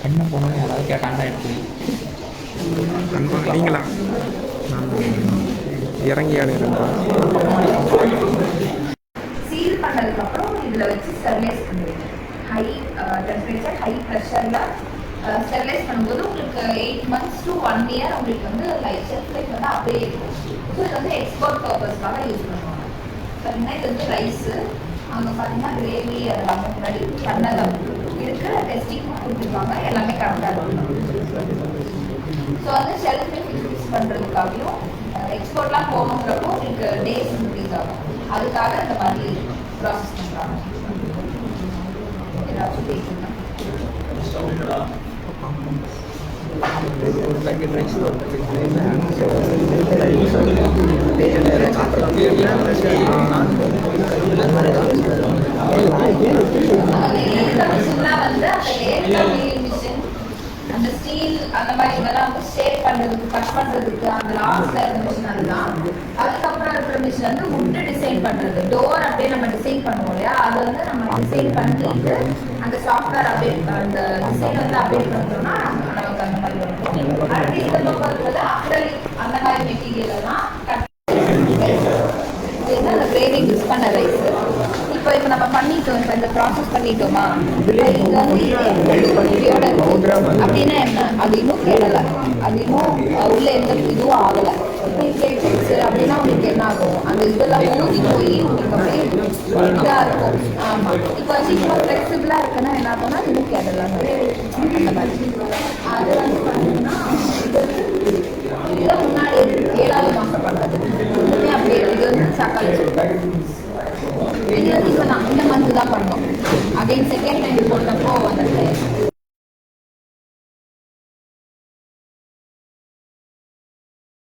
பண்ண போனோம் யாராவது கேட்டாங்கன்னா எடுத்து நீங்களா இறங்கி ஆடுறா சீல் பண்ணதுக்கப்புறம் இதில் வச்சு ஸ்டெர்லைஸ் பண்ணுவீங்க. ஹை டெம்பரேச்சர் ஹை ப்ரெஷரில் ஸ்டெர்லைஸ் பண்ணும்போது உங்களுக்கு 8 months to 1 year உங்களுக்கு வந்து ஷெல்ஃப் லைஃப் வந்து அப்படியே இருக்கும். ஸோ இது வந்து எக்ஸ்போர்ட் பர்பஸ்க்காக யூஸ் பண்ணுவாங்க. பார்த்தீங்கன்னா இது வந்து ரைஸு, அங்கே பார்த்தீங்கன்னா கிரேவி அதெல்லாமே முன்னாடி பண்ணலாம் இருக்கிற டெஸ்டிங் கொடுத்துருப்பாங்க, எல்லாமே கரெக்டாக இருக்கும். ஸோ வந்து ஷெல்ஃப் லைஃப் ஃபிக்ஸ் பண்ணுறதுக்காகவும் எக்ஸ்போர்ட்லாம் போகணுங்கிறப்போ உங்களுக்கு டேஸ் இன்க்ரீஸ் ஆகும். அதுக்காக இந்த மாதிரி ப்ராசஸ் பண்ணுறாங்க. ஏதாச்சும் பேசுங்க. அந்த ஸ்டீல் அந்த மாதிரி இதெல்லாம் வந்து ஷேப் பண்றதுக்கு கட் பண்றதுக்கு அந்த லாஸ்ட்ல இருந்த மிஷின் அதுதான். அதுக்கப்புறம் இருக்கிற மிஷின் வந்து வுட் டிசைன் பண்றது, டோர் அப்படியே நம்ம டிசைன் பண்ணுவோம் இல்லையா, அது வந்து நம்ம டிசைன் பண்ணிட்டு அந்த சாஃப்ட்வேர் அப்டேட் அந்த டிசைன் வந்து அப்டேட் பண்றோம்னா நமக்கு அந்த மாதிரி வரும். அடுத்து இந்த பக்கம் இருக்கிறது அக்ரலிக் அந்த மாதிரி மெட்டீரியல் எல்லாம் அந்த கிரேவி யூஸ் பண்ண ரைஸ். இப்போ நம்ம பண்ணிட்டோம், இப்போ இந்த ப்ராசஸ் பண்ணிட்டோமா, இங்கே வந்து அப்படின்னா என்ன, அது இன்னும் கேடலை, அது இன்னும் உள்ள எந்த இதுவும் ஆகலை. இப்போ இன்ஃபெக்ஷன்ஸ் அப்படின்னா உங்களுக்கு என்ன ஆகும், அந்த இதெல்லாம் ஊதி போய் உங்களுக்கு அப்படியே இதாக இருக்கும். ஆமாம், இப்போ வந்து இப்போ ஃப்ளெக்சிபிளாக இருக்குன்னா என்ன ஆகும்னா இன்னும் கேடலாம் அந்த மாதிரி. அது வந்து பார்த்தீங்கன்னா இதை முன்னாடி 7வது மாதம் பண்ணுறது அப்படியே இது வந்து தக்காளி இது வந்து இப்போ நான் இந்த மந்த்து தான் பண்ணோம். Again second time